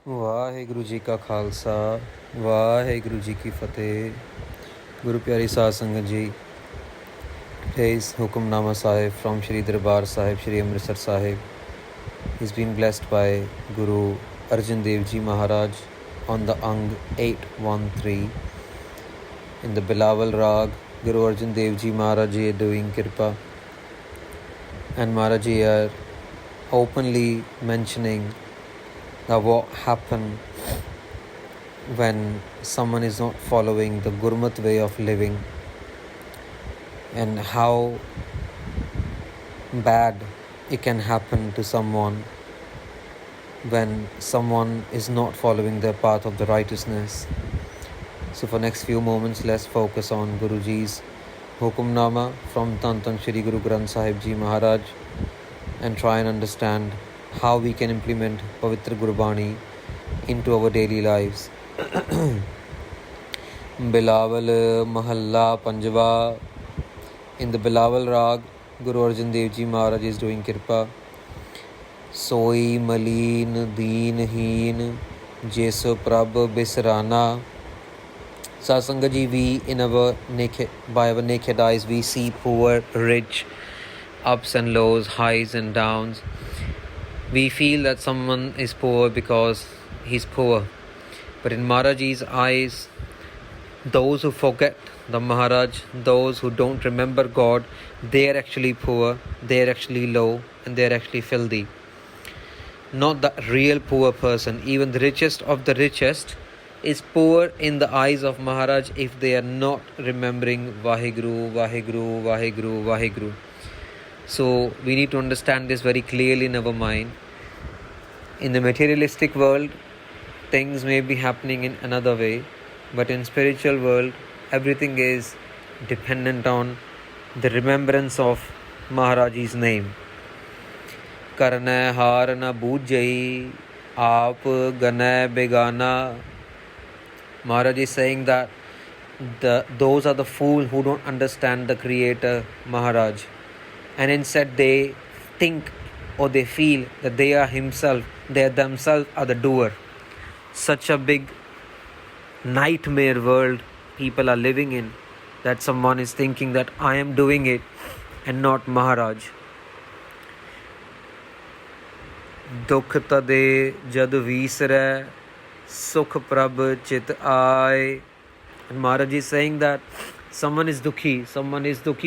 ਵਾਹਿਗੁਰੂ ਜੀ ਕਾ ਖਾਲਸਾ ਵਾਹਿਗੁਰੂ ਜੀ ਕੀ ਫਤਿਹ। Guru Pyari Saad Sangat Ji, today's Hukumnama Sahib from Sri Darbar Sahib, Sri Amritsar Sahib. He's been blessed by Guru Arjan Dev Ji Maharaj on the Ang 813. In the Bilaaval Raag, Guru Arjan Dev Ji Maharaj Ji are doing Kirpa. And Maharaj Ji are openly mentioning what happened when someone is not following the Gurmat way of living, and how bad it can happen to someone when someone is not following the path of the righteousness. So for next few moments, let's focus on Guruji's Hukumnama from Tan Tan Shri Guru Granth Sahib Ji Maharaj and try and understand how we can implement Pavitra Gurbani into our daily lives. Bilaaval Mahalla Panjwa. In the Bilaaval Raag, Guru Arjan Dev Ji Maharaj is doing Kirpa. Soi Maleen Deen Heen Jesu Prab Bisrana. Satsangat Ji, we by our naked eyes, we see poor, rich, ups and lows, highs and downs. We feel that someone is poor because he's poor. But in Maharaj's eyes, those who forget the Maharaj, those who don't remember God, they are actually poor, they are actually low, and they are actually filthy. Not the real poor person. Even the richest of the richest is poor in the eyes of Maharaj if they are not remembering Vaheguru, Vaheguru, Vaheguru, Vaheguru. So we need to understand this very clearly in our mind. In the materialistic world, things may be happening in another way, but in spiritual world, everything is dependent on the remembrance of Maharaj's name. Karna har na bujai, aap gana begana. Maharaj is saying that those are the fools who don't understand the Creator, Maharaj. And instead they think or they feel that they are themselves are the doer. Such a big nightmare world people are living in, that someone is thinking that I am doing it and not Maharaj. Dukh tade jad visre sukh prabh chit aaye. And Maharaj is saying that someone is dukhi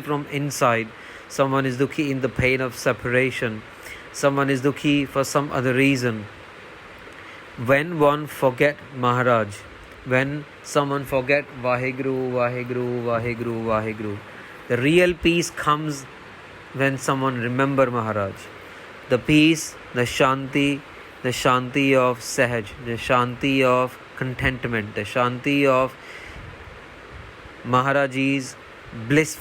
from inside. Someone is dukhi in the pain of separation. Someone is dukhi for some other reason. When one forget Maharaj, when someone forget Vaheguru, Vaheguru, Vaheguru, Vaheguru, the real peace comes when someone remember Maharaj. The peace, the shanti of Sahaj, the shanti of contentment, the shanti of Maharaj's bliss.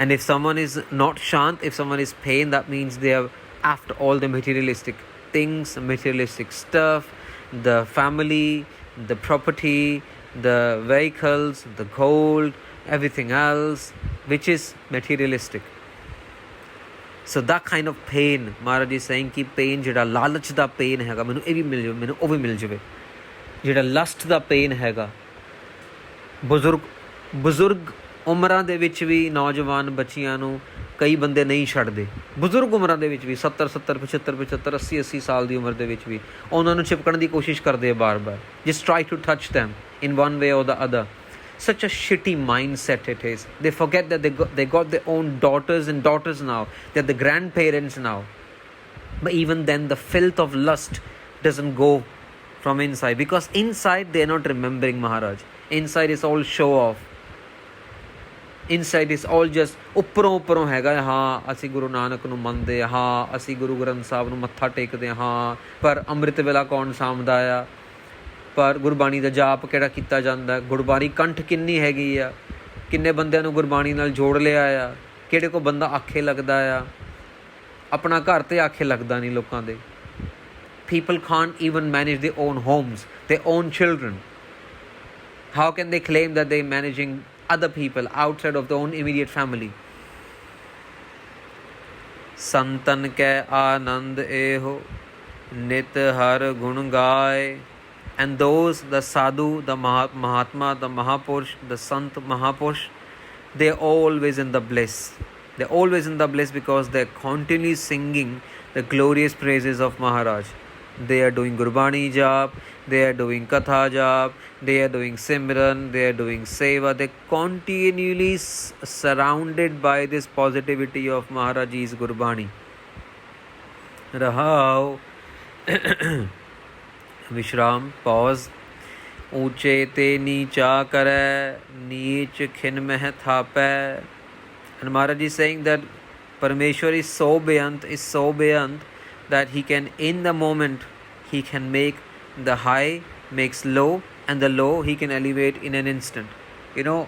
And if someone is not shant, if someone is pain, that means they are after all the materialistic things, materialistic stuff, the family, the property, the vehicles, the gold, everything else, which is materialistic. So that kind of pain, Maharaj is saying ki pain jehda lalach da pain hega, mainu eh vi mil jave, mainu oh vi mil jave. Jehda lust da pain hega, ਬਜ਼ੁਰਗ ਉਮਰਾਂ ਦੇ ਵਿੱਚ ਵੀ ਨੌਜਵਾਨ ਬੱਚਿਆਂ ਨੂੰ ਕਈ ਬੰਦੇ ਨਹੀਂ ਛੱਡਦੇ। ਬਜ਼ੁਰਗ ਉਮਰਾਂ ਦੇ ਵਿੱਚ ਵੀ 70 75 75 80 80 ਸਾਲ ਦੀ ਉਮਰ ਦੇ ਵਿੱਚ ਵੀ ਉਹਨਾਂ ਨੂੰ ਚਿਪਕਣ ਦੀ ਕੋਸ਼ਿਸ਼ ਕਰਦੇ ਆ ਬਾਰ-ਬਾਰ। Just try to touch them in one way or the other. Such a shitty mindset it is. They forget that they got their own daughters now. They're the grandparents now. But even then the filth of lust doesn't go from inside, because inside they're not remembering Maharaj. Inside is all show off. Inside is all just ਉੱਪਰੋਂ ਹੈਗਾ। ਹਾਂ ਅਸੀਂ ਗੁਰੂ ਨਾਨਕ ਨੂੰ ਮੰਨਦੇ ਹਾਂ, ਅਸੀਂ ਗੁਰੂ ਗ੍ਰੰਥ ਸਾਹਿਬ ਨੂੰ ਮੱਥਾ ਟੇਕਦੇ ਹਾਂ, ਪਰ ਅੰਮ੍ਰਿਤ ਵੇਲਾ ਕੌਣ ਸਾਂਭਦਾ ਆ, ਪਰ ਗੁਰਬਾਣੀ ਦਾ ਜਾਪ ਕਿਹੜਾ ਕੀਤਾ ਜਾਂਦਾ, ਗੁਰਬਾਣੀ ਕੰਠ ਕਿੰਨੀ ਹੈਗੀ ਆ, ਕਿੰਨੇ ਬੰਦਿਆਂ ਨੂੰ ਗੁਰਬਾਣੀ ਨਾਲ ਜੋੜ ਲਿਆ ਆ, ਕਿਹੜੇ ਕੋ ਬੰਦਾ ਆਖੇ ਲੱਗਦਾ ਆ। ਆਪਣਾ ਘਰ ਤੇ ਆਖੇ ਲੱਗਦਾ ਨਹੀਂ ਲੋਕਾਂ ਦੇ। People can't even manage their own homes, their own children. How can they claim that they're managing other people outside of their own immediate family? संतन कै आनंद एहो Nit har gun gaye. And those, the sadhu, the Mahatma, the Mahapurush, the Sant Mahapurush, they're always in the bliss. They're always in the bliss because they're continually singing the glorious praises of Maharaj. They are doing Gurbani jap, they are doing Katha jap, they are doing Simran, they are doing Seva. They're continually surrounded by this positivity of Maharaj's Gurbani. Rahao. Vishram, pause. ऊंचे ते नीचा करे, नीच खिन में थापे. And Maharaj is saying that Parmeshwar is so beyond that he can, in the moment, he can make the high makes low, and the low he can elevate in an instant. You know,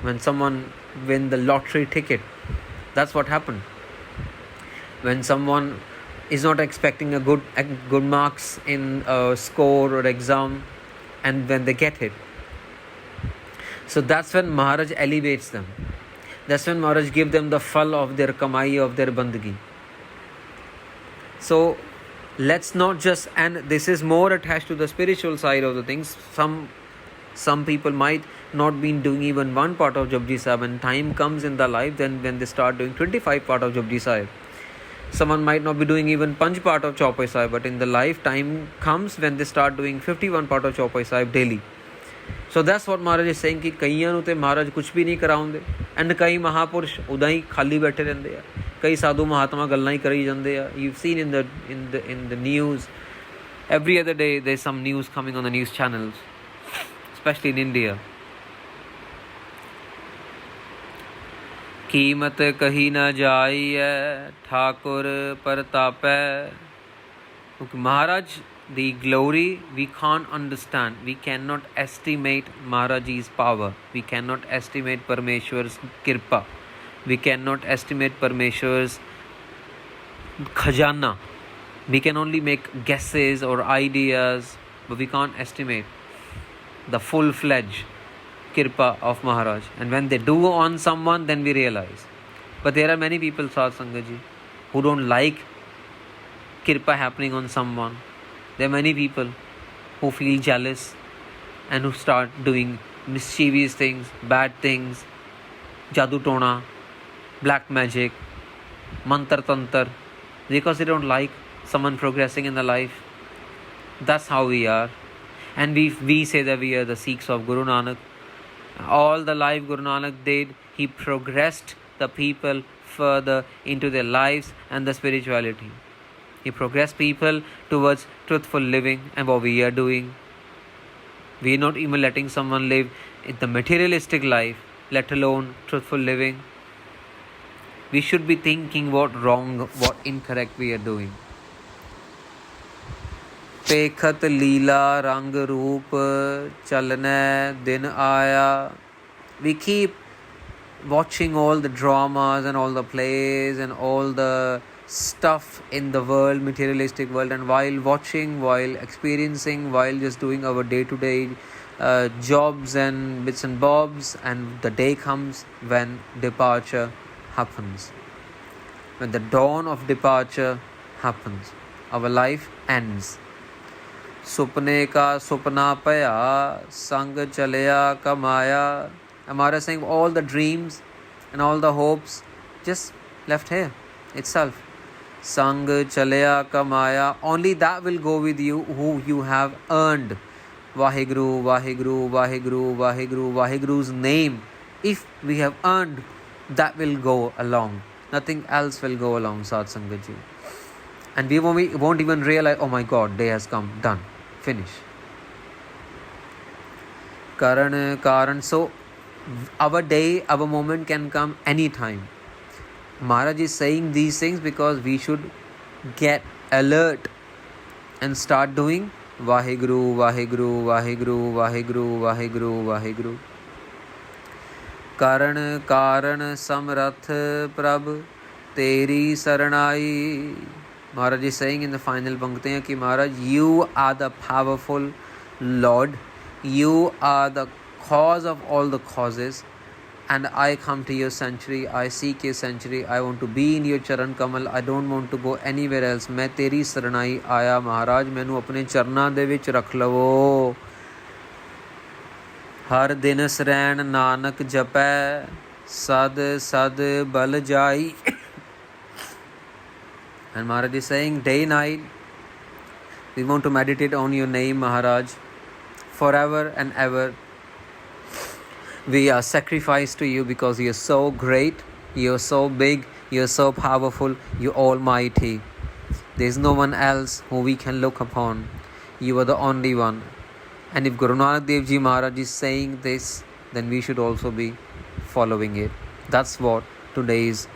when someone win the lottery ticket, that's what happened. When someone is not expecting a good marks in a score or exam, and when they get it, so that's when Maharaj elevates them. That's when Maharaj gives them the phal of their kamai, of their bandagi. So let's not just, and this is more attached to the spiritual side of the things. Some people might not be doing even one part of Japji Sahib, and time comes in their life then when they start doing 25 part of Japji Sahib. Someone might not be doing even Panch part of Chaupai Sahib, but in the lifetime comes when they start doing 51 part of Chaupai Sahib daily. So that's what Maharaj is saying कि कईयां ਨੂੰ ਤੇ ਮਹਾਰਾਜ ਕੁਝ ਵੀ ਨਹੀਂ ਕਰਾਉਂਦੇ, and ਕਈ ਮਹਾਪੁਰਸ਼ ਉਦਾਂ ਹੀ ਖਾਲੀ ਬੈਠੇ ਰਹਿੰਦੇ ਆ, ਕਈ ਸਾਧੂ ਮਹਾਤਮਾ ਗੱਲਾਂ ਹੀ ਕਰੀ ਜਾਂਦੇ ਆ. You've seen in the news every other day there's some news coming on the news channels, especially in India. कीमत कही न जाई है Thakur परतापै. Maharaj, the glory, we can't understand. We cannot estimate Maharaj's power. We cannot estimate Parmeshwar's kirpa. We cannot estimate Parmeshwar's khajana. We can only make guesses or ideas, but we can't estimate the full-fledged kirpa of Maharaj. And when they do on someone, then we realize. But there are many people, Sadh Sangaji, who don't like kirpa happening on someone. There are many people who feel jealous and who start doing mischievous things, bad things, jadoo tona, black magic, mantar tantar, because they don't like someone progressing in the life. That's how we are. And we say that we are the Sikhs of Guru Nanak. All the life Guru Nanak did, he progressed the people further into their lives and the spirituality. He progressed people towards truthful living, and what we are doing, we are not even letting someone live in the materialistic life, let alone truthful living. We should be thinking what wrong, what incorrect we are doing. Pekhat leela rang roop chalne din aaya. We keep watching all the dramas and all the plays and all the stuff in the world, materialistic world, and while watching, while experiencing, while just doing our day-to-day jobs and bits and bobs, and the day comes when departure happens. When the dawn of departure happens, our life ends. Supne ka supna paya, sang chalaya kamaya. Amara saying all the dreams and all the hopes just left here itself. Sang chalaya kamaya. Only that will go with you who you have earned. Vaheguru, Vaheguru, Vaheguru, Vaheguru, Vaheguru's name. If we have earned, that will go along. Nothing else will go along, Sadh Sangat Ji. And we won't even realize, oh my God, day has come, done, finish. Karan. So our day, our moment can come anytime. Maharaj is saying these things because we should get alert and start doing Vaheguru, Vaheguru, Vaheguru, Vaheguru, Vaheguru, Vaheguru. Karan samrath prabh teri saranai. Maharaj is saying in the final panktiyan ki Maharaj, you are the powerful Lord. You are the cause of all the causes. and I come to your sanctuary, I seek your sanctuary, I want to be in your charan kamal, I don't want to go anywhere else. मैं तेरी शरणाई आया महाराज, मैनू अपने चरनां दे विच रख लवो। हर दिन सरैन नानक जपै, सद सद बल जाई। And Maharaj is saying, day night we want to meditate on your name, Maharaj, forever and ever. We are sacrificed to you because you are so great, you are so big, you are so powerful, you are almighty. There is no one else who we can look upon. You are the only one. And if Guru Nanak Dev Ji Maharaj is saying this, then we should also be following it. That's what today's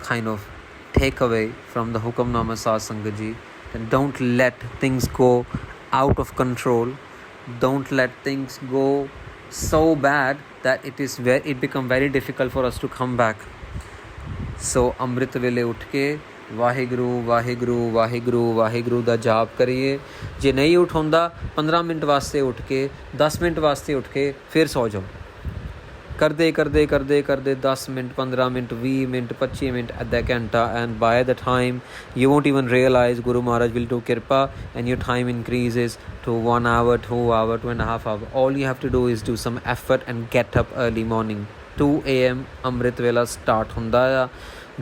kind of takeaway from the Hukumnama Satsanga Ji. And don't let things go out of control. Don't let things go so bad that it become very difficult for us to come back. So Amrit Vela ਉੱਠ ਕੇ ਵਾਹਿਗੁਰੂ ਵਾਹਿਗੁਰੂ ਵਾਹਿਗੁਰੂ ਵਾਹਿਗੁਰੂ ਦਾ ਜਾਪ ਕਰੀਏ। ਜੇ ਨਹੀਂ ਉੱਠ ਹੁੰਦਾ 15 minute ਵਾਸਤੇ ਉੱਠ ਕੇ 10 minute ਵਾਸਤੇ ਉੱਠ ਕੇ ਫਿਰ ਸੌ ਜਾਓ। ਕਰਦੇ ਕਰਦੇ ਕਰਦੇ ਕਰਦੇ 10 ਮਿੰਟ 15 ਮਿੰਟ 20 ਮਿੰਟ 25 ਮਿੰਟ ਅੱਧਾ ਘੰਟਾ, and by the time you won't even realize Guru Maharaj will do kirpa and your time increases to 1 hour, 2 hour, 2.5 hour. All you have to do is do some effort and get up early morning. 2 AM Amrit Vela start ਹੁੰਦਾ ਆ।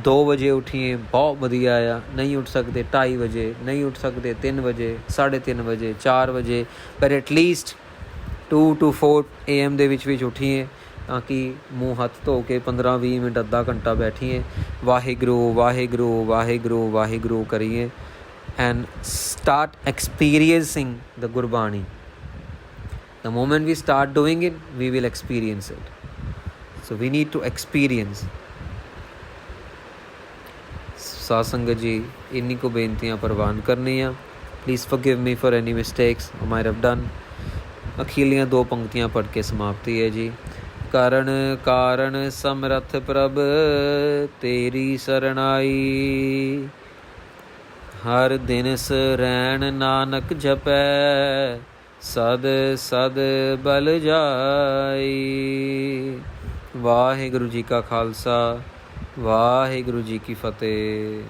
2 ਵਜੇ ਉੱਠੀਏ ਬਹੁਤ ਵਧੀਆ ਆ। ਨਹੀਂ ਉੱਠ ਸਕਦੇ 2:30 ਵਜੇ, ਨਹੀਂ ਉੱਠ ਸਕਦੇ 3 ਵਜੇ, 3:30 ਵਜੇ, 4 ਵਜੇ, ਪਰ ਐਟਲੀਸਟ 2 to 4 AM ਦੇ ਵਿੱਚ ਉੱਠੀਏ ਤਾਂ ਕਿ ਮੂੰਹ ਹੱਥ ਧੋ ਕੇ 15-20 ਮਿੰਟ ਅੱਧਾ ਘੰਟਾ ਬੈਠੀਏ, ਵਾਹਿਗੁਰੂ ਵਾਹਿਗੁਰੂ ਵਾਹਿਗੁਰੂ ਵਾਹਿਗੁਰੂ ਕਰੀਏ and start experiencing the Gurbani. The moment we start doing it, we will experience it. So we need to experience. ਸਾਧ ਸੰਗਤ ਜੀ ਇੰਨੀ ਕੁ ਬੇਨਤੀਆਂ ਪ੍ਰਵਾਨ ਕਰਨੀਆਂ। Please forgive me for any mistakes I might have done. ਅਖੀਰਲੀਆਂ 2 ਪੰਕਤੀਆਂ ਪੜ੍ਹ ਕੇ ਸਮਾਪਤੀ ਹੈ ਜੀ। ਕਰਨ ਕਾਰਨ ਸਮਰੱਥ ਪ੍ਰਭ ਤੇਰੀ ਸਰਣਾਈ, ਹਰ ਦਿਨ ਸਰੈਣ ਨਾਨਕ ਜਪੈ, ਸਦ ਸਦ ਬਲ ਜਾਈ। ਵਾਹਿਗੁਰੂ ਜੀ ਕਾ ਖਾਲਸਾ, ਵਾਹਿਗੁਰੂ ਜੀ ਕੀ ਫਤਿਹ।